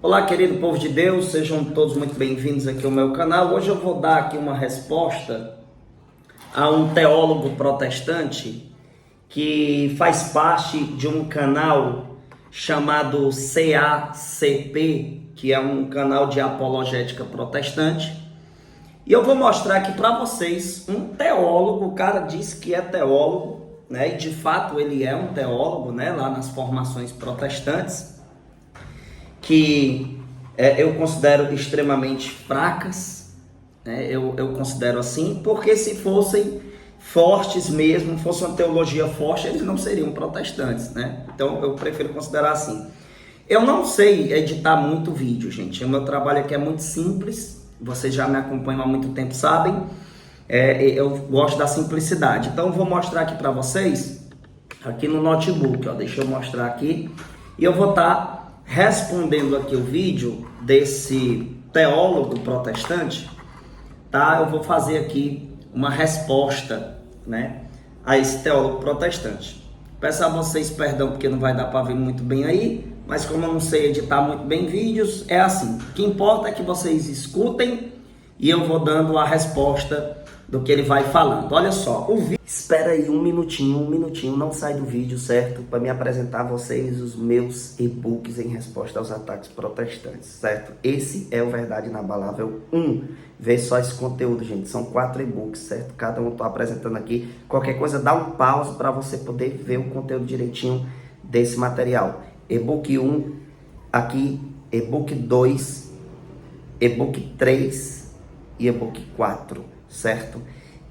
Olá, querido povo de Deus, sejam todos muito bem-vindos aqui ao meu canal. Hoje eu vou dar aqui uma resposta a um teólogo protestante que faz parte de um canal chamado CACP, que é um canal de apologética protestante. E eu vou mostrar aqui para vocês um teólogo. O cara diz que é teólogo, né? E de fato ele é um teólogo, né? Lá nas formações protestantes, que eu considero extremamente fracas, né? Eu considero assim, porque se fossem fortes mesmo, fosse uma teologia forte, eles não seriam protestantes, né? Então eu prefiro considerar assim. Eu não sei editar muito vídeo, gente. O meu trabalho aqui é muito simples, vocês já me acompanham há muito tempo, sabem. Eu gosto da simplicidade. Então eu vou mostrar aqui para vocês, aqui no notebook, ó, deixa eu mostrar aqui, e eu vou estar respondendo aqui o vídeo desse teólogo protestante, tá? Eu vou fazer aqui uma resposta, né, a esse teólogo protestante. Peço a vocês perdão porque não vai dar para ver muito bem aí, mas como eu não sei editar muito bem vídeos, é assim. O que importa é que vocês escutem e eu vou dando a resposta do que ele vai falando. Olha só, o vídeo... Espera aí um minutinho, não sai do vídeo, certo? Para me apresentar a vocês os meus e-books em resposta aos ataques protestantes, certo? Esse é o Verdade Inabalável 1. Vê só esse conteúdo, gente. São 4 e-books, certo? Cada um eu tô apresentando aqui. Qualquer coisa, dá um pause para você poder ver o conteúdo direitinho desse material. E-book 1, aqui, e-book 2, e-book 3 e e-book 4, certo?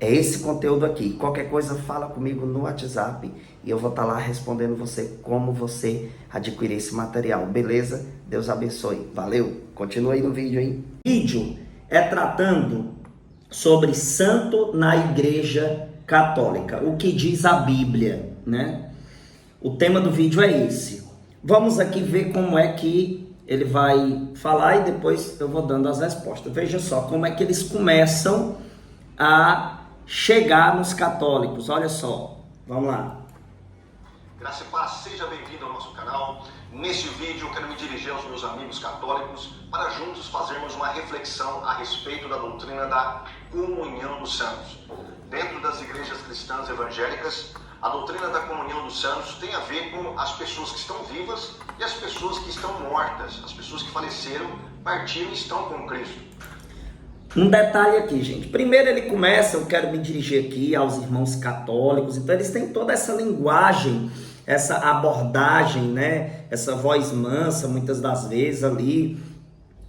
É esse conteúdo aqui. Qualquer coisa, fala comigo no WhatsApp e eu vou estar lá respondendo você como você adquirir esse material, beleza? Deus abençoe. Valeu. Continua aí no vídeo, hein? O vídeo é tratando sobre santo na Igreja Católica. O que diz a Bíblia, né? O tema do vídeo é esse. Vamos aqui ver como é que ele vai falar e depois eu vou dando as respostas. Veja só como é que eles começam a chegar nos católicos. Olha só, vamos lá. Graça e paz, seja bem-vindo ao nosso canal. Neste vídeo eu quero me dirigir aos meus amigos católicos para juntos fazermos uma reflexão a respeito da doutrina da comunhão dos santos. Dentro das igrejas cristãs evangélicas, a doutrina da comunhão dos santos tem a ver com as pessoas que estão vivas e as pessoas que estão mortas, as pessoas que faleceram, partiram e estão com Cristo. Um detalhe aqui, gente. Primeiro ele começa, eu quero me dirigir aqui aos irmãos católicos, então eles têm toda essa linguagem, essa abordagem, né? Essa voz mansa, muitas das vezes ali.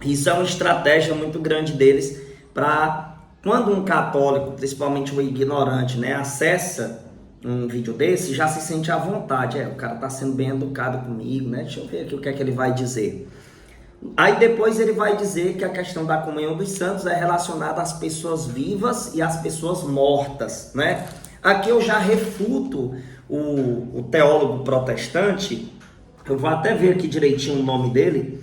Isso é uma estratégia muito grande deles para quando um católico, principalmente o ignorante, né, acessa um vídeo desse, já se sente à vontade. O cara tá sendo bem educado comigo, né? Deixa eu ver aqui o que é que ele vai dizer. Aí depois ele vai dizer que a questão da comunhão dos santos é relacionada às pessoas vivas e às pessoas mortas, né? Aqui eu já refuto o teólogo protestante, eu vou até ver aqui direitinho o nome dele,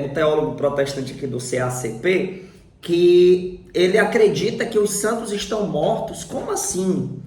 o teólogo protestante aqui do CACP, que ele acredita que os santos estão mortos. Como assim,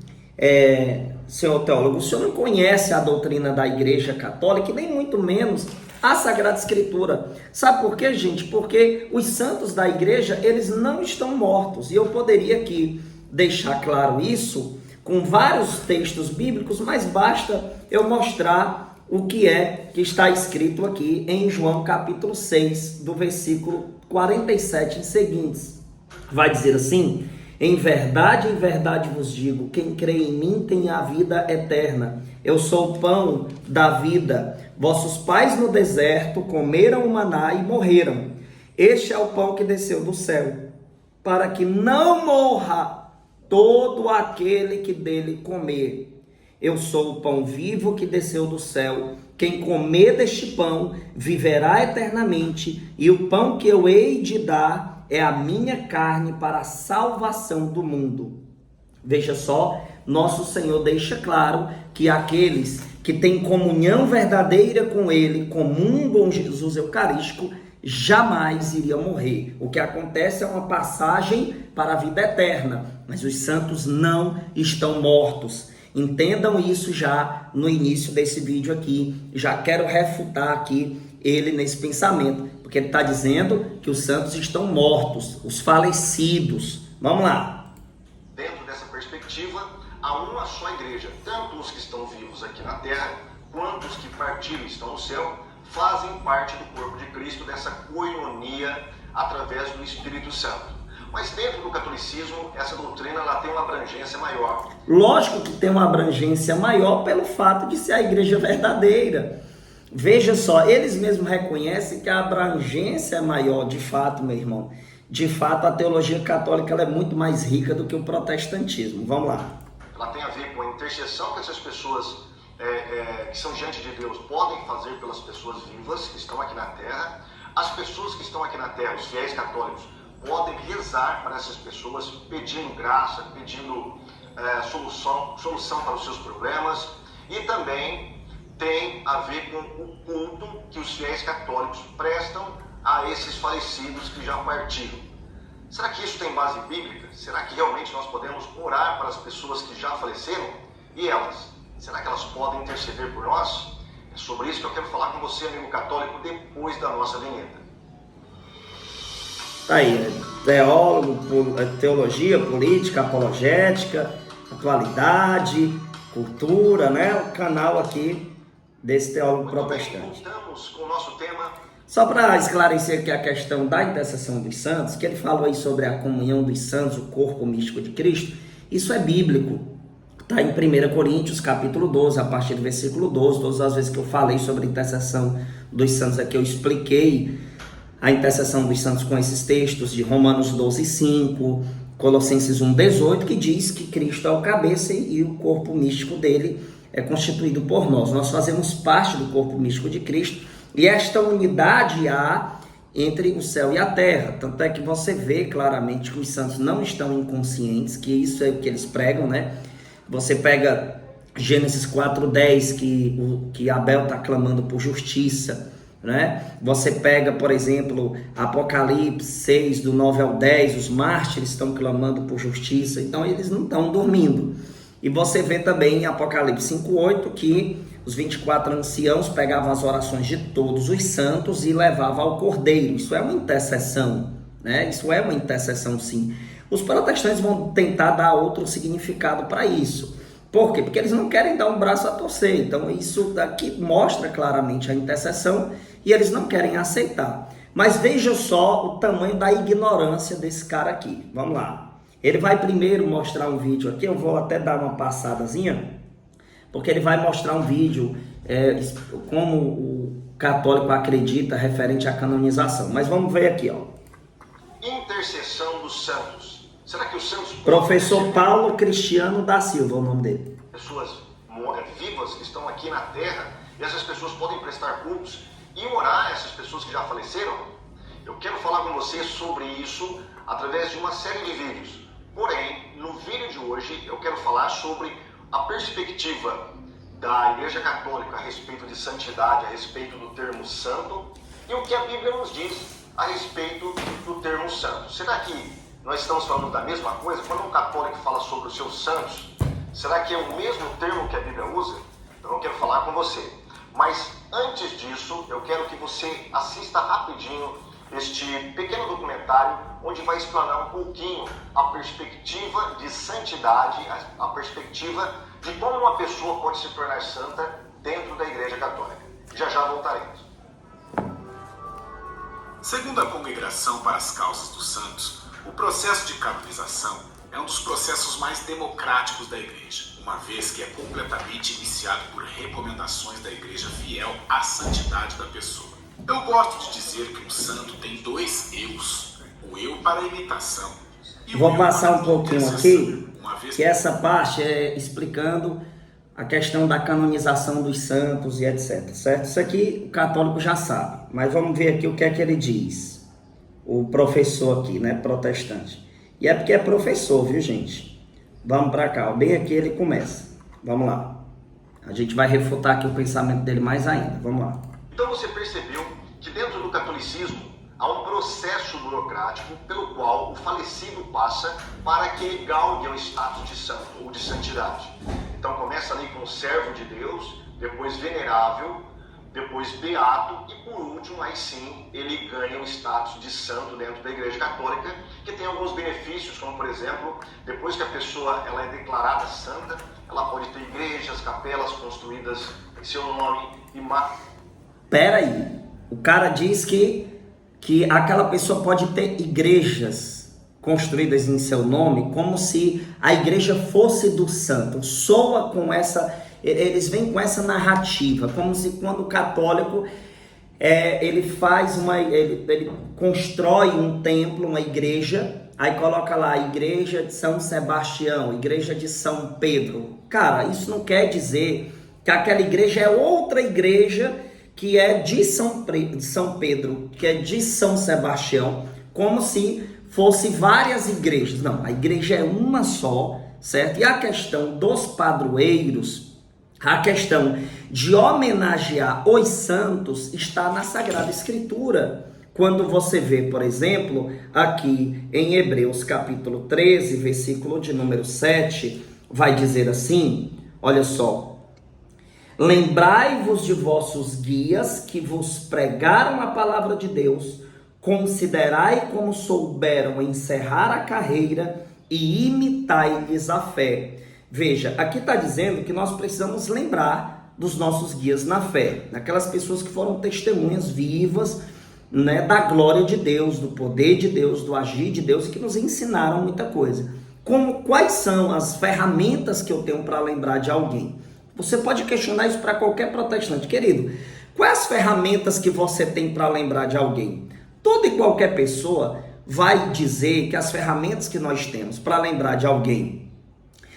senhor teólogo? O senhor não conhece a doutrina da Igreja Católica e nem muito menos a Sagrada Escritura. Sabe por quê, gente? Porque os santos da igreja, eles não estão mortos. E eu poderia aqui deixar claro isso com vários textos bíblicos, mas basta eu mostrar o que é que está escrito aqui em João capítulo 6, do versículo 47 em seguintes. Vai dizer assim: em verdade vos digo, quem crê em mim tem a vida eterna. Eu sou o pão da vida. Vossos pais no deserto comeram o maná e morreram. Este é o pão que desceu do céu, para que não morra todo aquele que dele comer. Eu sou o pão vivo que desceu do céu. Quem comer deste pão viverá eternamente, e o pão que eu hei de dar é a minha carne para a salvação do mundo. Veja só, nosso Senhor deixa claro que aqueles que têm comunhão verdadeira com Ele, comungam Jesus Eucarístico, jamais iriam morrer. O que acontece é uma passagem para a vida eterna, mas os santos não estão mortos. Entendam isso já no início desse vídeo aqui. Já quero refutar aqui ele nesse pensamento, porque ele está dizendo que os santos estão mortos, os falecidos. Vamos lá. Dentro dessa perspectiva, há uma só igreja, tanto os que estão vivos aqui na terra, quanto os que partiram e estão no céu, fazem parte do corpo de Cristo, dessa coinonia através do Espírito Santo. Mas dentro do catolicismo, essa doutrina ela tem uma abrangência maior. Lógico que tem uma abrangência maior pelo fato de ser a igreja verdadeira. Veja só, eles mesmos reconhecem que a abrangência é maior, de fato, meu irmão. De fato, a teologia católica ela é muito mais rica do que o protestantismo. Vamos lá. Ela tem a ver com a intercessão que essas pessoas que são diante de Deus podem fazer pelas pessoas vivas que estão aqui na terra. As pessoas que estão aqui na terra, os fiéis católicos, podem rezar para essas pessoas, pedindo graça, pedindo solução para os seus problemas. E também tem a ver com o culto que os fiéis católicos prestam a esses falecidos que já partiram. Será que isso tem base bíblica? Será que realmente nós podemos orar para as pessoas que já faleceram? E elas? Será que elas podem interceder por nós? É sobre isso que eu quero falar com você, amigo católico, depois da nossa vinheta. Aí, teólogo, teologia, política, apologética, atualidade, cultura, né? O canal aqui desse teólogo protestante. Voltamos com o nosso tema. Só para esclarecer aqui a questão da intercessão dos santos, que ele falou aí sobre a comunhão dos santos, o corpo místico de Cristo, isso é bíblico. Está em 1 Coríntios, capítulo 12, a partir do versículo 12. Todas as vezes que eu falei sobre a intercessão dos santos aqui, eu expliquei a intercessão dos santos com esses textos de Romanos 12, 5, Colossenses 1, 18, que diz que Cristo é o cabeça e o corpo místico dele é constituído por nós. Nós fazemos parte do corpo místico de Cristo e esta unidade há entre o céu e a terra. Tanto é que você vê claramente que os santos não estão inconscientes, que isso é o que eles pregam, né? Você pega Gênesis 4:10, que Abel está clamando por justiça, né? Você pega, por exemplo, Apocalipse 6, do 9 ao 10, os mártires estão clamando por justiça, então eles não estão dormindo. E você vê também em Apocalipse 5:8 que os 24 anciãos pegavam as orações de todos os santos e levavam ao Cordeiro. Isso é uma intercessão, né? Isso é uma intercessão, sim. Os protestantes vão tentar dar outro significado para isso. Por quê? Porque eles não querem dar um braço a torcer. Então isso daqui mostra claramente a intercessão e eles não querem aceitar. Mas veja só o tamanho da ignorância desse cara aqui. Vamos lá. Ele vai primeiro mostrar um vídeo aqui, eu vou até dar uma passadazinha, porque ele vai mostrar um vídeo como o católico acredita referente à canonização. Mas vamos ver aqui, ó. Intercessão dos santos. Será que os santos... Professor Paulo Cristiano da Silva, é o nome dele. Pessoas vivas que estão aqui na terra, e essas pessoas podem prestar cultos e orar a essas pessoas que já faleceram? Eu quero falar com você sobre isso através de uma série de vídeos. Porém, no vídeo de hoje eu quero falar sobre a perspectiva da Igreja Católica a respeito de santidade, a respeito do termo santo, e o que a Bíblia nos diz a respeito do termo santo. Será que nós estamos falando da mesma coisa? Quando um católico fala sobre os seus santos, será que é o mesmo termo que a Bíblia usa? Então eu quero falar com você. Mas antes disso, eu quero que você assista rapidinho este pequeno documentário, onde vai explanar um pouquinho a perspectiva de santidade, a perspectiva de como uma pessoa pode se tornar santa dentro da Igreja Católica. Já já voltaremos. Segundo a Congregação para as Causas dos Santos, o processo de canonização é um dos processos mais democráticos da Igreja, uma vez que é completamente iniciado por recomendações da Igreja fiel à santidade da pessoa. Eu gosto de dizer que um santo tem dois eus, o eu para a imitação e o Vou eu passar para um pouquinho aqui, que essa parte é explicando a questão da canonização dos santos e etc, certo? Isso aqui o católico já sabe, mas vamos ver aqui o que é que ele diz, o professor aqui, né, protestante. E é porque é professor, viu, gente? Vamos para cá, bem aqui ele começa. Vamos lá. A gente vai refutar aqui o pensamento dele mais ainda. Vamos lá. Então você percebeu que dentro do catolicismo há um processo burocrático pelo qual o falecido passa para que ele galgue o status de santo ou de santidade. Então começa ali com servo de Deus, depois venerável, depois beato e por último, aí sim, ele ganha o status de santo dentro da Igreja Católica, que tem alguns benefícios, como por exemplo, depois que a pessoa ela é declarada santa, ela pode ter igrejas, capelas construídas em seu nome e Pera aí, o cara diz que aquela pessoa pode ter igrejas construídas em seu nome, como se a igreja fosse do santo. Soa com essa, eles vêm com essa narrativa, como se quando o católico ele constrói um templo, uma igreja, aí coloca lá igreja de São Sebastião, igreja de São Pedro. Cara, isso não quer dizer que aquela igreja é outra igreja que é de São Pedro, que é de São Sebastião, como se fosse várias igrejas. Não, a igreja é uma só, certo? E a questão dos padroeiros, a questão de homenagear os santos está na Sagrada Escritura. Quando você vê, por exemplo, aqui em Hebreus capítulo 13, versículo de número 7, vai dizer assim, olha só: lembrai-vos de vossos guias que vos pregaram a palavra de Deus, considerai como souberam encerrar a carreira e imitai-lhes a fé. Veja, aqui está dizendo que nós precisamos lembrar dos nossos guias na fé, daquelas pessoas que foram testemunhas vivas, né, da glória de Deus, do poder de Deus, do agir de Deus, e que nos ensinaram muita coisa. Quais são as ferramentas que eu tenho para lembrar de alguém? Você pode questionar isso para qualquer protestante. Querido, quais as ferramentas que você tem para lembrar de alguém? Toda e qualquer pessoa vai dizer que as ferramentas que nós temos para lembrar de alguém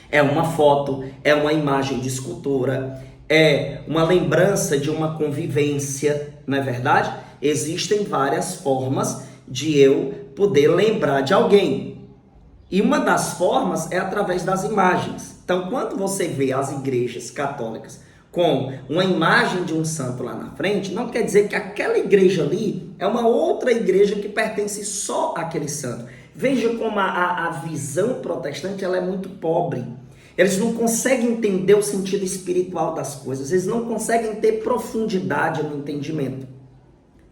é uma foto, é uma imagem de escultura, é uma lembrança de uma convivência, não é verdade? Existem várias formas de eu poder lembrar de alguém. E uma das formas é através das imagens. Então, quando você vê as igrejas católicas com uma imagem de um santo lá na frente, não quer dizer que aquela igreja ali é uma outra igreja que pertence só àquele santo. Veja como a visão protestante ela é muito pobre. Eles não conseguem entender o sentido espiritual das coisas. Eles não conseguem ter profundidade no entendimento.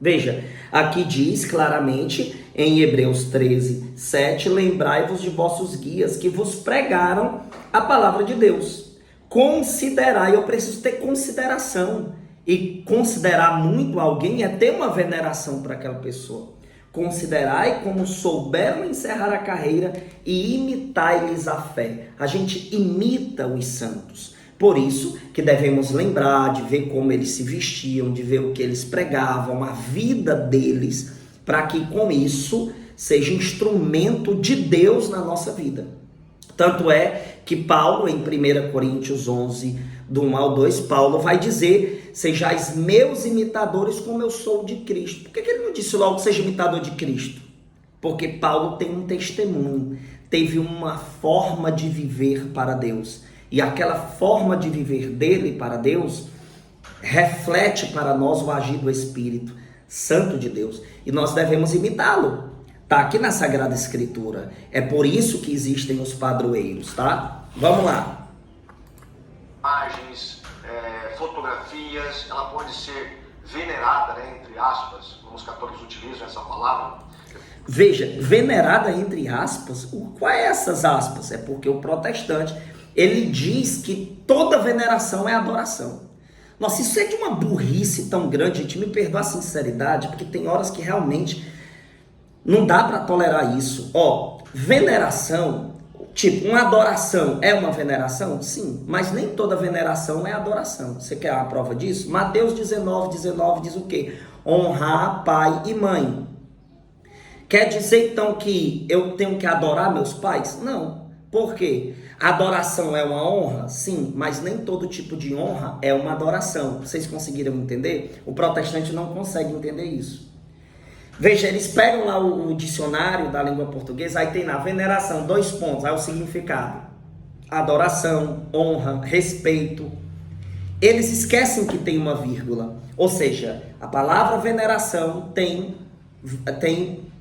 Veja, aqui diz claramente em Hebreus 13, 7, lembrai-vos de vossos guias que vos pregaram a palavra de Deus. Considerai, eu preciso ter consideração. E considerar muito alguém é ter uma veneração para aquela pessoa. Considerai como souberam encerrar a carreira e imitai-lhes a fé. A gente imita os santos. Por isso que devemos lembrar de ver como eles se vestiam, de ver o que eles pregavam, a vida deles, para que com isso seja instrumento de Deus na nossa vida. Tanto é que Paulo, em 1 Coríntios 11, do 1 ao 2, Paulo vai dizer, sejais meus imitadores como eu sou de Cristo. Por que ele não disse logo, seja imitador de Cristo? Porque Paulo tem um testemunho, teve uma forma de viver para Deus. E aquela forma de viver dele para Deus reflete para nós o agir do Espírito Santo de Deus. E nós devemos imitá-lo. Está aqui na Sagrada Escritura. É por isso que existem os padroeiros, tá? Vamos lá. Imagens, fotografias, ela pode ser venerada, né, entre aspas, como os católicos utilizam essa palavra. Veja, venerada entre aspas, qual é essas aspas? É porque o protestante, ele diz que toda veneração é adoração. Nossa, isso é de uma burrice tão grande, gente, me perdoa a sinceridade, porque tem horas que realmente não dá para tolerar isso. Veneração, tipo, uma adoração é uma veneração? Sim, mas nem toda veneração é adoração. Você quer uma prova disso? Mateus 19 diz o quê? Honrar pai e mãe. Quer dizer, então, que eu tenho que adorar meus pais? Não. Por quê? Adoração é uma honra? Sim, mas nem todo tipo de honra é uma adoração. Vocês conseguiram entender? O protestante não consegue entender isso. Veja, eles pegam lá o dicionário da língua portuguesa, aí tem lá veneração, 2 pontos, aí o significado. Adoração, honra, respeito. Eles esquecem que tem uma vírgula. Ou seja, a palavra veneração tem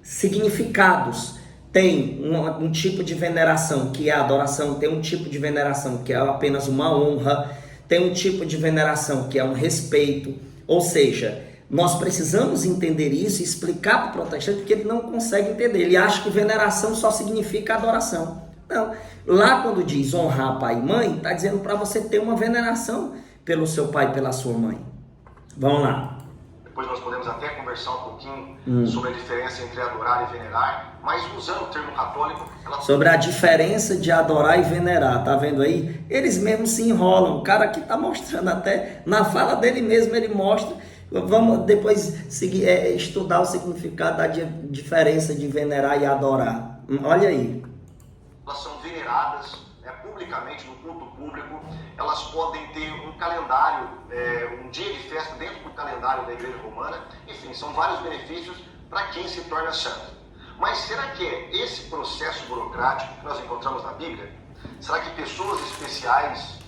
significados. Tem um tipo de veneração que é a adoração, tem um tipo de veneração que é apenas uma honra, tem um tipo de veneração que é um respeito. Ou seja, nós precisamos entender isso e explicar para o protestante, porque ele não consegue entender. Ele acha que veneração só significa adoração. Não. Lá quando diz honrar pai e mãe, está dizendo para você ter uma veneração pelo seu pai e pela sua mãe. Vamos lá. Depois nós podemos até conversar um pouquinho sobre a diferença entre adorar e venerar, mas usando o termo católico... Sobre a diferença de adorar e venerar, tá vendo aí? Eles mesmos se enrolam. O cara aqui está mostrando até, na fala dele mesmo ele mostra. Vamos depois seguir, estudar o significado da diferença de venerar e adorar. Olha aí. Elas são veneradas publicamente no culto público, elas podem ter um calendário, um dia de festa dentro do calendário da Igreja Romana, enfim, são vários benefícios para quem se torna santo. Mas será que é esse processo burocrático que nós encontramos na Bíblia? Será que pessoas especiais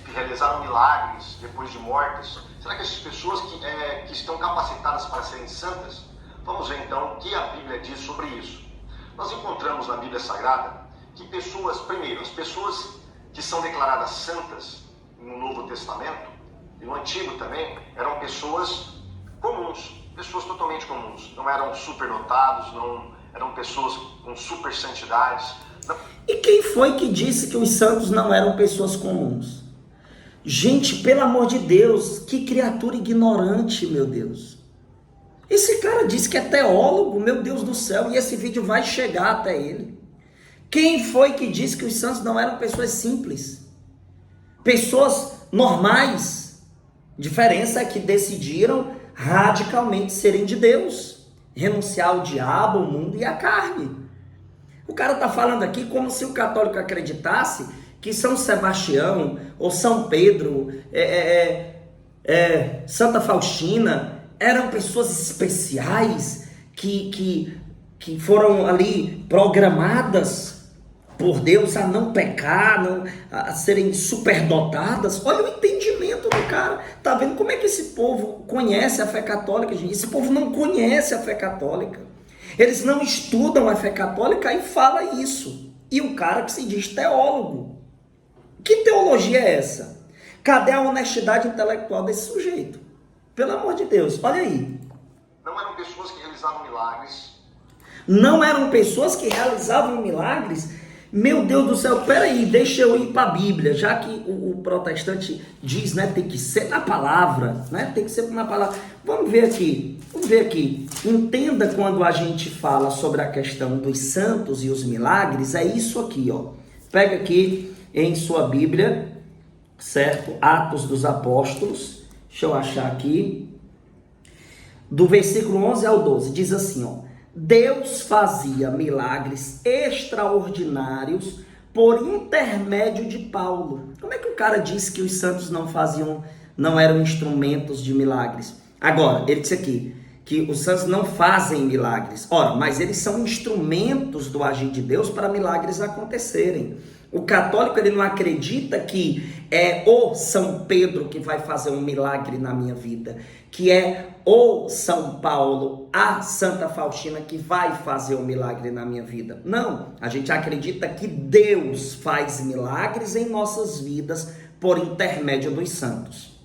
que realizaram milagres depois de mortas, será que essas pessoas que estão capacitadas para serem santas? Vamos ver então o que a Bíblia diz sobre isso. Nós encontramos na Bíblia Sagrada que pessoas, primeiro, as pessoas que são declaradas santas no Novo Testamento e no Antigo também, eram pessoas comuns, pessoas totalmente comuns, não eram superdotados, não eram pessoas com super santidades. Não... E quem foi que disse que os santos não eram pessoas comuns? Gente, pelo amor de Deus, que criatura ignorante, meu Deus. Esse cara disse que é teólogo, meu Deus do céu, e esse vídeo vai chegar até ele. Quem foi que disse que os santos não eram pessoas simples? Pessoas normais. Diferença é que decidiram radicalmente serem de Deus. Renunciar ao diabo, ao mundo e à carne. O cara está falando aqui como se o católico acreditasse que São Sebastião, ou São Pedro, Santa Faustina, eram pessoas especiais que foram ali programadas por Deus a não pecar, a serem superdotadas. Olha o entendimento do cara. Tá vendo como é que esse povo conhece a fé católica, gente? Esse povo não conhece a fé católica. Eles não estudam a fé católica e fala isso. E o cara que se diz teólogo. Que teologia é essa? Cadê a honestidade intelectual desse sujeito? Pelo amor de Deus, olha aí. Não eram pessoas que realizavam milagres. Não eram pessoas que realizavam milagres? Meu Deus do céu, peraí, deixa eu ir para a Bíblia, já que o protestante diz, né, tem que ser na palavra, né, tem que ser na palavra. Vamos ver aqui. Entenda quando a gente fala sobre a questão dos santos e os milagres, é isso aqui, ó. Pega aqui em sua Bíblia, certo? Atos dos Apóstolos, deixa eu achar aqui, do versículo 11 ao 12, diz assim, ó. Deus fazia milagres extraordinários por intermédio de Paulo. Como é que o cara disse que os santos não eram instrumentos de milagres? Agora, ele disse aqui que os santos não fazem milagres. Ora, mas eles são instrumentos do agir de Deus para milagres acontecerem. O católico, ele não acredita que é o São Pedro que vai fazer um milagre na minha vida, que é o São Paulo, a Santa Faustina que vai fazer um milagre na minha vida. Não, a gente acredita que Deus faz milagres em nossas vidas por intermédio dos santos.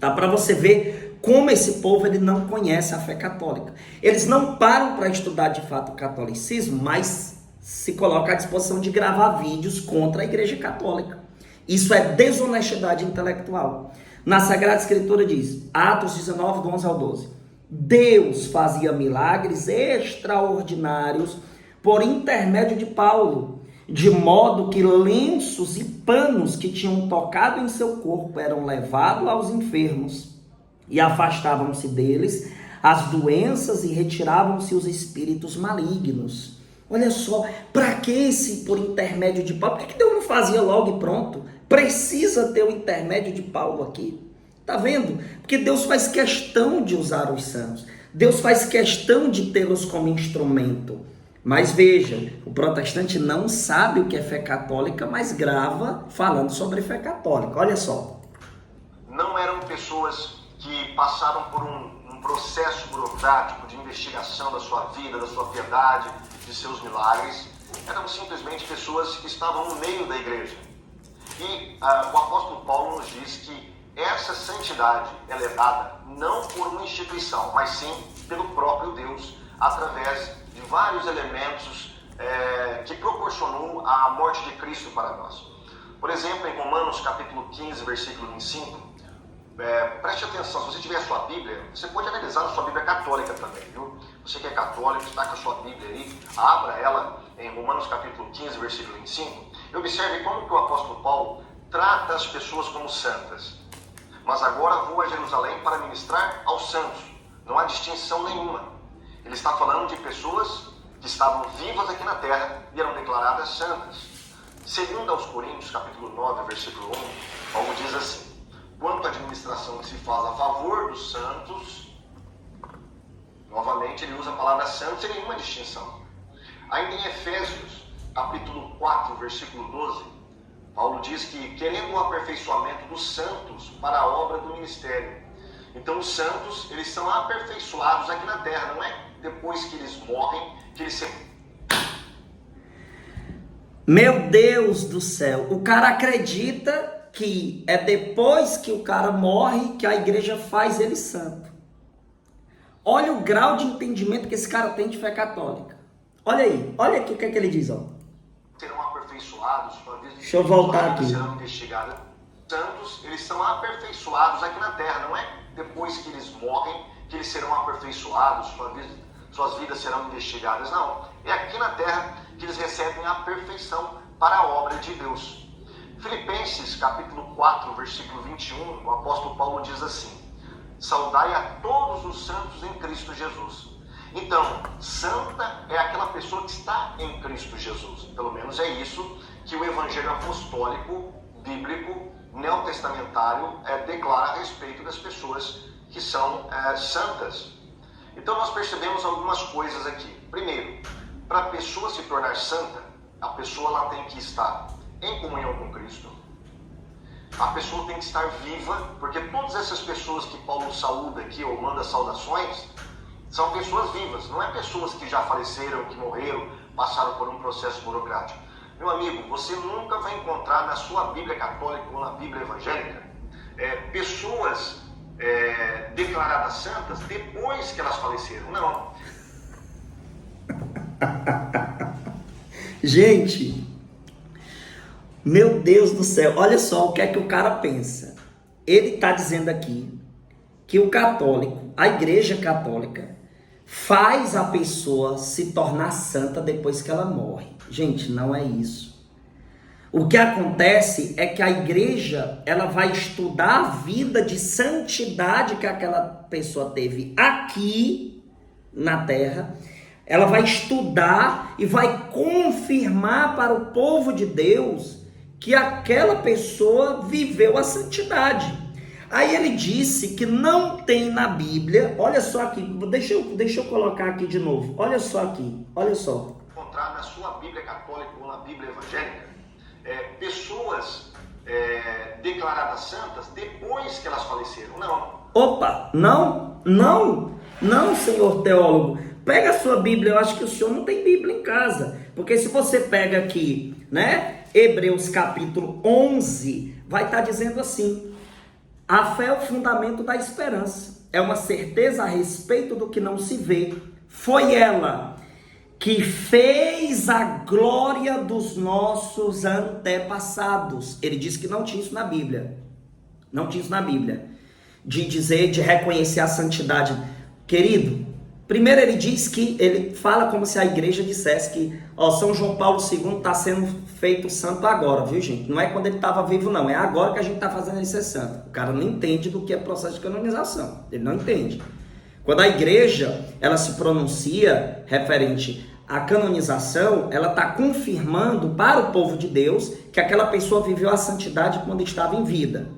Tá? Para você ver como esse povo ele não conhece a fé católica. Eles não param para estudar de fato o catolicismo, mas se coloca à disposição de gravar vídeos contra a Igreja Católica. Isso é desonestidade intelectual. Na Sagrada Escritura diz, Atos 19, do 11 ao 12, Deus fazia milagres extraordinários por intermédio de Paulo, de modo que lenços e panos que tinham tocado em seu corpo eram levados aos enfermos e afastavam-se deles as doenças e retiravam-se os espíritos malignos. Olha só, para que esse por intermédio de Paulo? Por que Deus não fazia logo e pronto? Precisa ter o intermédio de Paulo aqui. Tá vendo? Porque Deus faz questão de usar os santos. Deus faz questão de tê-los como instrumento. Mas veja, o protestante não sabe o que é fé católica, mas grava falando sobre fé católica. Olha só. Não eram pessoas que passaram por um processo burocrático de investigação da sua vida, da sua piedade, de seus milagres. Eram simplesmente pessoas que estavam no meio da igreja. E o apóstolo Paulo nos diz que essa santidade ela é dada não por uma instituição, mas sim pelo próprio Deus, através de vários elementos que proporcionou a morte de Cristo para nós. Por exemplo, em Romanos capítulo 15, versículo 25, preste atenção, se você tiver a sua Bíblia, você pode analisar a sua Bíblia católica também, viu? Você que é católico, está com a sua Bíblia aí, abra ela em Romanos capítulo 15, versículo 25, e observe como que o apóstolo Paulo trata as pessoas como santas. Mas agora vou a Jerusalém para ministrar aos santos. Não há distinção nenhuma. Ele está falando de pessoas que estavam vivas aqui na terra e eram declaradas santas. Segundo aos Coríntios, capítulo 9, versículo 1, Paulo diz assim: quanto à administração que se faz a favor dos santos, novamente ele usa a palavra santos sem nenhuma distinção. Ainda em Efésios, capítulo 4, versículo 12, Paulo diz que querendo o aperfeiçoamento dos santos para a obra do ministério. Então os santos, eles são aperfeiçoados aqui na terra, não é depois que eles morrem, que eles se... Meu Deus do céu, o cara acredita que é depois que o cara morre que a igreja faz ele santo. Olha o grau de entendimento que esse cara tem de fé católica. Olha aí, olha aqui o que é que ele diz, ó. Serão aperfeiçoados, deixa eu voltar aqui. Serão investigados. Santos, eles são aperfeiçoados aqui na terra, não é depois que eles morrem que eles serão aperfeiçoados, suas vidas serão investigadas, não. É aqui na terra que eles recebem a perfeição para a obra de Deus. Filipenses capítulo 4, versículo 21, o apóstolo Paulo diz assim: saudai a todos os santos em Cristo Jesus. Então, santa é aquela pessoa que está em Cristo Jesus. Pelo menos é isso que o evangelho apostólico, bíblico, neotestamentário declara a respeito das pessoas que são santas. Então nós percebemos algumas coisas aqui. Primeiro, para a pessoa se tornar santa, a pessoa ela tem que estar em comunhão com Cristo. A pessoa tem que estar viva, porque todas essas pessoas que Paulo saúda aqui, ou manda saudações, são pessoas vivas, não é pessoas que já faleceram, que morreram, passaram por um processo burocrático. Meu amigo, você nunca vai encontrar na sua Bíblia católica ou na Bíblia evangélica pessoas declaradas santas depois que elas faleceram. Não. Gente, meu Deus do céu, olha só o que é que o cara pensa. Ele está dizendo aqui que o católico, a igreja católica, faz a pessoa se tornar santa depois que ela morre. Gente, não é isso. O que acontece é que a igreja, ela vai estudar a vida de santidade que aquela pessoa teve aqui na terra. Ela vai estudar e vai confirmar para o povo de Deus que aquela pessoa viveu a santidade. Aí ele disse que não tem na Bíblia, olha só aqui, deixa eu colocar aqui de novo, olha só aqui, olha só. Encontrar na sua Bíblia católica ou na Bíblia evangélica pessoas declaradas santas depois que elas faleceram, não. Opa, não, senhor teólogo, pega a sua Bíblia, eu acho que o senhor não tem Bíblia em casa, porque se você pega aqui, né, Hebreus capítulo 11, vai estar dizendo assim: a fé é o fundamento da esperança, é uma certeza a respeito do que não se vê. Foi ela que fez a glória dos nossos antepassados. Ele disse que não tinha isso na Bíblia. Não tinha isso na Bíblia. De dizer, de reconhecer a santidade. Querido, primeiro ele diz que, ele fala como se a igreja dissesse que São João Paulo II está sendo feito santo agora, viu gente? Não é quando ele estava vivo não, é agora que a gente está fazendo ele ser santo. O cara não entende do que é processo de canonização, ele não entende. Quando a igreja, ela se pronuncia referente à canonização, ela está confirmando para o povo de Deus que aquela pessoa viveu a santidade quando estava em vida.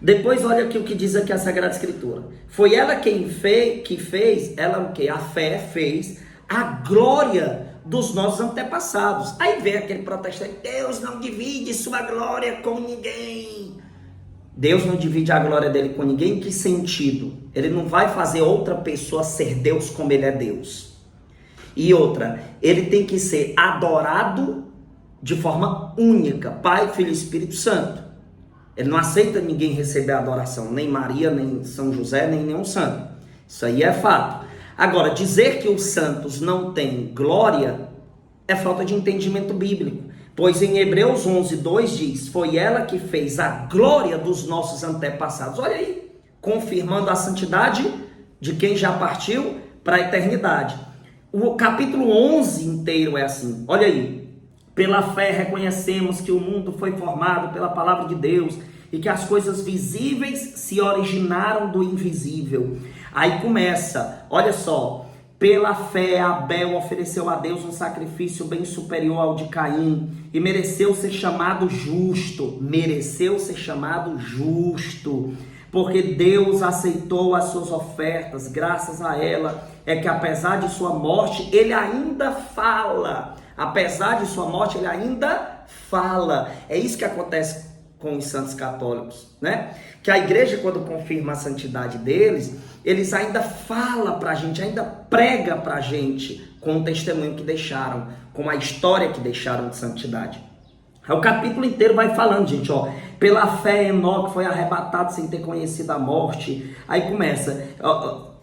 Depois olha aqui o que diz aqui a Sagrada Escritura. Foi ela quem fez, ela o que? A fé fez a glória dos nossos antepassados. Aí vem aquele protestante: Deus não divide sua glória com ninguém. Deus não divide a glória dele com ninguém. Em que sentido? Ele não vai fazer outra pessoa ser Deus como ele é Deus. E outra, ele tem que ser adorado de forma única, Pai, Filho e Espírito Santo. Ele não aceita ninguém receber adoração, nem Maria, nem São José, nem nenhum santo. Isso aí é fato. Agora, dizer que os santos não têm glória é falta de entendimento bíblico. Pois em Hebreus 11:2 diz, foi ela que fez a glória dos nossos antepassados. Olha aí, confirmando a santidade de quem já partiu para a eternidade. O capítulo 11 inteiro é assim, olha aí. Pela fé reconhecemos que o mundo foi formado pela palavra de Deus e que as coisas visíveis se originaram do invisível. Aí começa, olha só, pela fé Abel ofereceu a Deus um sacrifício bem superior ao de Caim e mereceu ser chamado justo, porque Deus aceitou as suas ofertas, graças a ela é que apesar de sua morte, ele ainda fala. Apesar de sua morte, ele ainda fala. É isso que acontece com os santos católicos, né? Que a igreja, quando confirma a santidade deles, eles ainda falam pra gente, ainda prega pra gente com o testemunho que deixaram, com a história que deixaram de santidade. Aí o capítulo inteiro vai falando, gente, ó, pela fé Enoque foi arrebatado sem ter conhecido a morte. Aí começa,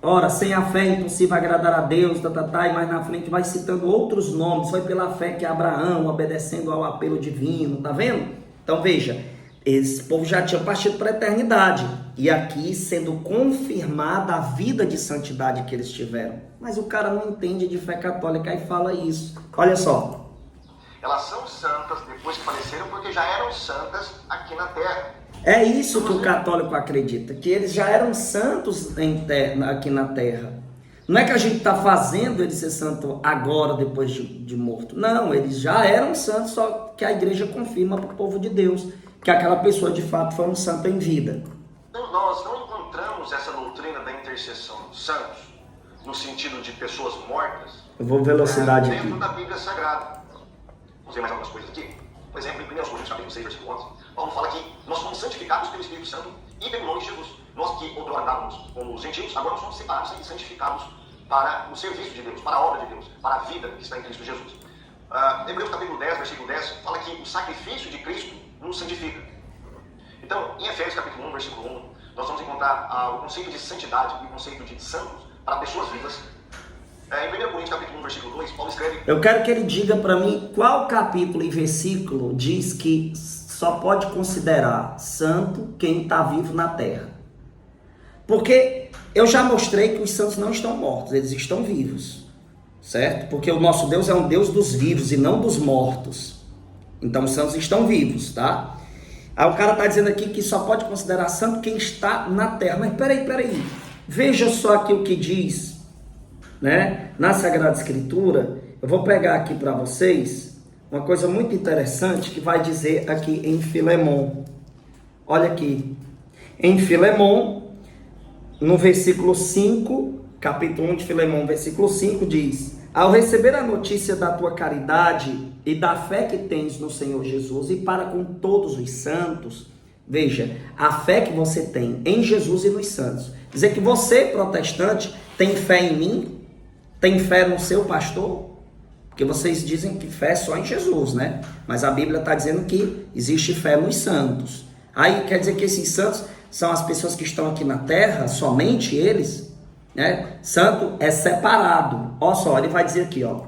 ora, sem a fé é impossível agradar a Deus, e mais na frente vai citando outros nomes. Foi pela fé que Abraão, obedecendo ao apelo divino, tá vendo? Então veja, esse povo já tinha partido para a eternidade. E aqui sendo confirmada a vida de santidade que eles tiveram. Mas o cara não entende de fé católica e fala isso. Olha só. Elas são santas depois que faleceram porque já eram santas aqui na terra. É isso que o católico acredita, que eles já eram santos aqui na terra. Não é que a gente está fazendo ele ser santo agora, depois de morto. Não, eles já eram santos, só que a igreja confirma para o povo de Deus que aquela pessoa de fato foi um santo em vida. Então nós não encontramos essa doutrina da intercessão dos santos, no sentido de pessoas mortas, Eu vou velocidade dentro aqui. da Bíblia Sagrada. Vamos ver mais algumas coisas aqui. Por exemplo, em 1 Coríntios capítulo 6, versículo 11, Paulo fala que nós somos santificados pelo Espírito Santo e pelo nome de Jesus. Nós que outrora andávamos como os gentios, agora nós somos separados e santificados para o serviço de Deus, para a obra de Deus, para a vida que está em Cristo Jesus. Hebreus capítulo 10, versículo 10, fala que o sacrifício de Cristo nos santifica. Então, em Efésios capítulo 1, versículo 1, nós vamos encontrar o conceito de santidade e o conceito de santos para pessoas vivas. Em 1 Coríntios capítulo 1, versículo 2, Paulo escreve... Eu quero que ele diga para mim qual capítulo e versículo diz que só pode considerar santo quem está vivo na terra. Porque eu já mostrei que os santos não estão mortos, eles estão vivos, certo? Porque o nosso Deus é um Deus dos vivos e não dos mortos. Então os santos estão vivos, tá? Aí o cara está dizendo aqui que só pode considerar santo quem está na terra. Mas peraí. Veja só aqui o que diz, né? Na Sagrada Escritura. Eu vou pegar aqui para vocês uma coisa muito interessante que vai dizer aqui em Filemon. Olha aqui. Em Filemon, no versículo 5, capítulo 1 de Filemon, versículo 5, diz: ao receber a notícia da tua caridade e da fé que tens no Senhor Jesus e para com todos os santos, veja, a fé que você tem em Jesus e nos santos. Dizer que você, protestante, tem fé em mim, tem fé no seu pastor, porque vocês dizem que fé é só em Jesus, né? Mas a Bíblia está dizendo que existe fé nos santos. Aí quer dizer que esses santos são as pessoas que estão aqui na terra, somente eles, né? Santo é separado. Olha só, ele vai dizer aqui, ó.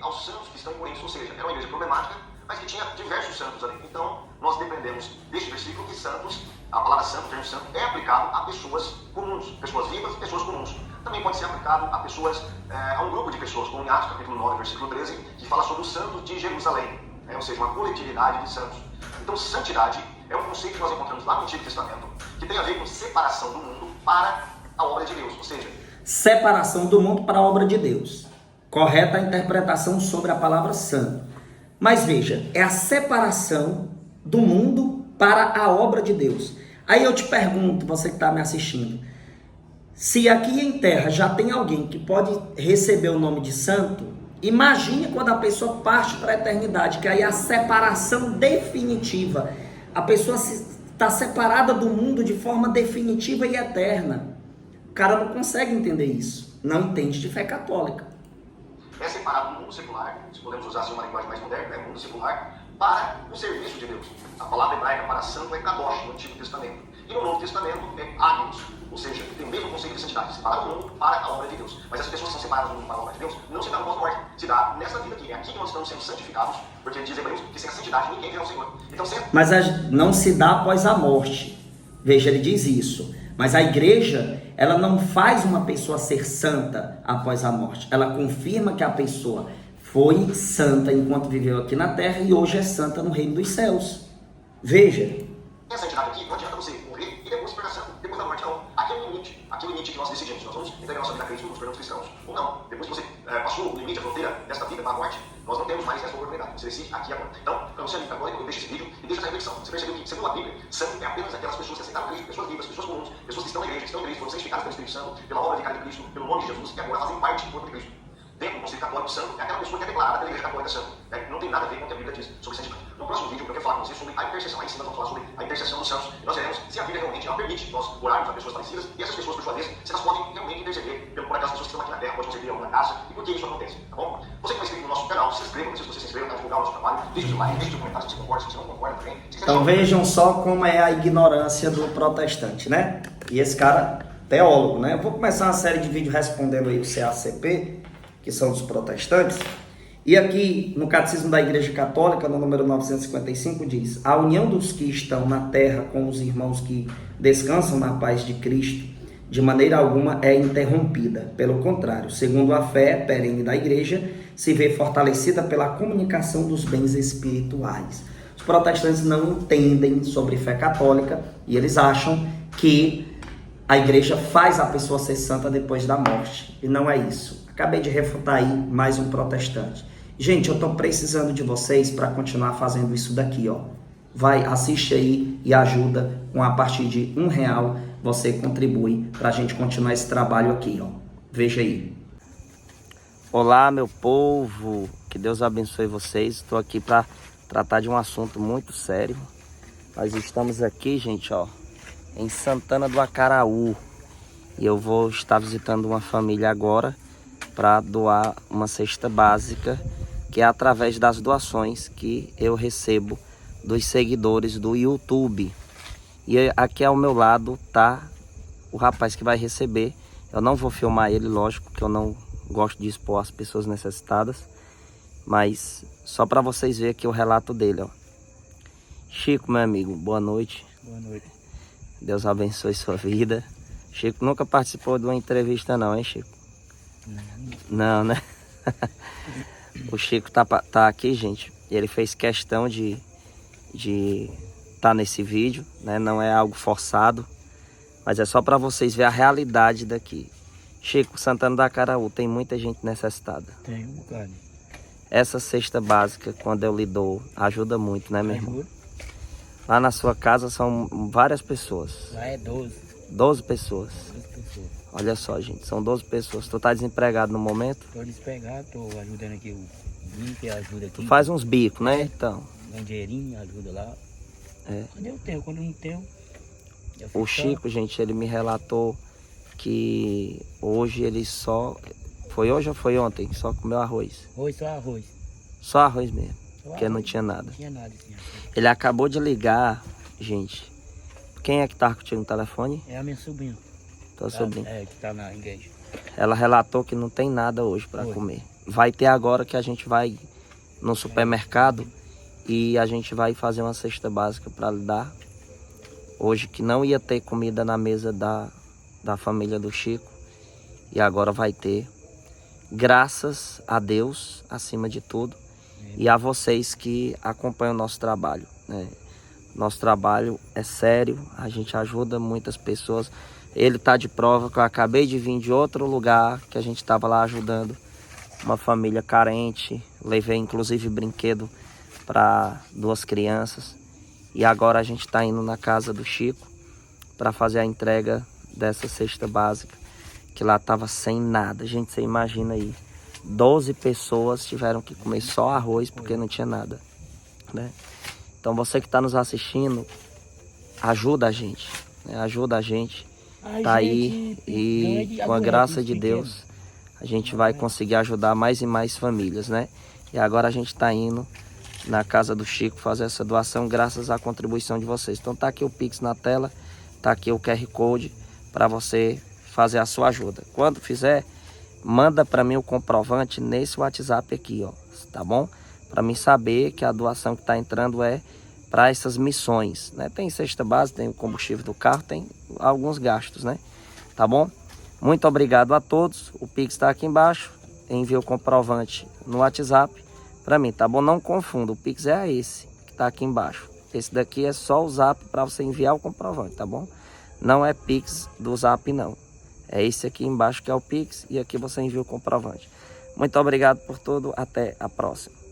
Aos santos que estão em Corinto, ou seja, era uma igreja problemática, mas que tinha diversos santos ali. Então, nós dependemos deste versículo que santos, a palavra santo, o termo santo, é aplicado a pessoas comuns, pessoas vivas, pessoas comuns. Também pode ser aplicado a pessoas, a um grupo de pessoas, como em Atos capítulo 9, versículo 13, que fala sobre os santos de Jerusalém, ou seja, uma coletividade de santos. Então, santidade é um conceito que nós encontramos lá no Antigo Testamento, que tem a ver com separação do mundo para a obra de Deus, ou seja, separação do mundo para a obra de Deus. Correta a interpretação sobre a palavra santo. Mas veja, é a separação do mundo para a obra de Deus. Aí eu te pergunto, você que está me assistindo, se aqui em terra já tem alguém que pode receber o nome de santo, imagine quando a pessoa parte para a eternidade, que aí é a separação definitiva. A pessoa está separada do mundo de forma definitiva e eterna. O cara não consegue entender isso. Não entende de fé católica. É separado do mundo secular, se podemos usar assim uma linguagem mais moderna, mundo secular, para o serviço de Deus. A palavra hebraica para santo é kadosh no Antigo Testamento. E no Novo Testamento é agnus, ou seja, tem o mesmo conceito de santidade, separar o mundo para a obra de Deus. Mas essas pessoas que são separadas do mundo para a obra de Deus não se dá no pós-morte, se dá nessa vida aqui. É aqui que nós estamos sendo santificados, porque diz Hebreus que sem a santidade ninguém verá o Senhor. Então, Mas não se dá após a morte. Veja, ele diz isso. Mas a igreja, ela não faz uma pessoa ser santa após a morte. Ela confirma que a pessoa foi santa enquanto viveu aqui na terra e hoje é santa no reino dos céus. Veja. A santidade aqui não adianta você morrer e depois se tornar santo, depois da morte, não. Aqui é o limite. Aqui é o limite que nós decidimos. Nós vamos entregar nossa vida a Cristo, nos tornamos cristãos. Ou não. Depois que você passou o limite, a fronteira desta vida para a morte, nós não temos mais essa oportunidade. Você decide aqui agora. Então, para você amigo católico, eu deixo esse vídeo e deixo essa reflexão. Você percebeu que, segundo a Bíblia, santo é apenas aquelas pessoas que aceitaram Cristo, pessoas vivas, pessoas comuns, pessoas que estão na igreja, foram santificadas pelo Espírito Santo, pela obra de Cristo, pelo nome de Jesus, e agora fazem parte do corpo de Cristo. Dentro do conceito católico, santo é aquela pessoa que é declarada pela igreja católica santo. Não tem nada a ver com o que a Bíblia diz sobre santidade. No próximo vídeo, eu quero falar com você sobre a intercessão. Aí sim, nós vamos falar sobre a intercessão dos santos. E nós veremos se a Bíblia realmente ela permite nós orarmos a pessoas parecidas e essas pessoas, por sua vez, se elas podem realmente interceder por aquelas pessoas que estão aqui na terra, podem servir em alguma casa e por que isso acontece, tá bom? Você que está inscrito no nosso canal, se inscreva, não sei se você se inscreveu para divulgar o nosso trabalho, deixe o like, deixe o comentário se você concorda, se você não concorda também. Então vejam só como é a ignorância do protestante, né? E esse cara, teólogo, né? Eu vou começar uma série de vídeos respondendo aí o CACP, que são os protestantes. E aqui no Catecismo da Igreja Católica, no número 955, diz: a união dos que estão na terra com os irmãos que descansam na paz de Cristo, de maneira alguma é interrompida. Pelo contrário, segundo a fé perene da Igreja, se vê fortalecida pela comunicação dos bens espirituais. Os protestantes não entendem sobre fé católica e eles acham que a Igreja faz a pessoa ser santa depois da morte. E não é isso. Acabei de refutar aí mais um protestante. Gente, eu estou precisando de vocês para continuar fazendo isso daqui, ó. Vai, assiste aí e ajuda. Com a partir de R$1, você contribui para a gente continuar esse trabalho aqui, ó. Veja aí. Olá, meu povo. Que Deus abençoe vocês. Estou aqui para tratar de um assunto muito sério. Nós estamos aqui, gente, ó, em Santana do Acaraú. E eu vou estar visitando uma família agora para doar uma cesta básica, que é através das doações que eu recebo dos seguidores do YouTube. E aqui ao meu lado tá o rapaz que vai receber. Eu não vou filmar ele, lógico, que eu não gosto de expor as pessoas necessitadas, mas só para vocês verem aqui o relato dele, ó. Chico, meu amigo, boa noite. Boa noite. Deus abençoe sua vida. Chico nunca participou de uma entrevista não, hein, Chico? Não, né? O Chico tá aqui, gente. Ele fez questão de tá nesse vídeo, né? Não é algo forçado, mas é só para vocês verem a realidade daqui. Chico, Santana do Acaraú tem muita gente necessitada. Tem um bocado. Essa cesta básica, quando eu lhe dou, ajuda muito, né, meu irmão? Lá na sua casa são várias pessoas. Lá é 12. 12 pessoas. 12 pessoas. Olha só, gente, são 12 pessoas. Tu tá desempregado no momento? Tô desempregado, tô ajudando aqui o Binho, que ajuda aqui. Tu faz uns bicos, né, então? Dá um dinheirinho, ajuda lá. É. Quando eu tenho, quando eu não tenho... O Chico, gente, ele me relatou que hoje ele só... Foi hoje ou foi ontem? Só comeu arroz. Hoje só arroz. Só arroz mesmo, Só porque arroz. não tinha nada. Não tinha nada assim. Ele acabou de ligar, gente. Quem é que tá contigo no telefone? É a minha sobrinha. Tua sobrinha. É, que tá na igreja. Ela relatou que não tem nada hoje para Oi. comer. Vai ter agora que a gente vai no supermercado e a gente vai fazer uma cesta básica para lhe dar. Hoje que não ia ter comida na mesa da família do Chico e agora vai ter. Graças a Deus, acima de tudo, e a vocês que acompanham o nosso trabalho, né? Nosso trabalho é sério, a gente ajuda muitas pessoas. Ele tá de prova que eu acabei de vir de outro lugar, que a gente estava lá ajudando uma família carente. Levei inclusive brinquedo para 2 crianças. E agora a gente está indo na casa do Chico para fazer a entrega dessa cesta básica, que lá tava sem nada. Gente, você imagina aí, 12 pessoas tiveram que comer só arroz porque não tinha nada, né? Então você que está nos assistindo, ajuda a gente, né? Ajuda a gente. Tá aí e com a graça de Deus a gente vai conseguir ajudar mais e mais famílias, né? E agora a gente tá indo na casa do Chico fazer essa doação graças à contribuição de vocês. Então tá aqui o Pix na tela, tá aqui o QR Code para você fazer a sua ajuda. Quando fizer, manda para mim o comprovante nesse WhatsApp aqui, ó, tá bom? Para mim saber que a doação que está entrando é para essas missões, né? Tem cesta básica, tem o combustível do carro, tem alguns gastos, né? Tá bom? Muito obrigado a todos. O Pix está aqui embaixo. Envie o comprovante no WhatsApp para mim, tá bom? Não confunda, o Pix é esse que está aqui embaixo. Esse daqui é só o Zap para você enviar o comprovante, tá bom? Não é Pix do Zap, não. É esse aqui embaixo que é o Pix e aqui você envia o comprovante. Muito obrigado por tudo. Até a próxima.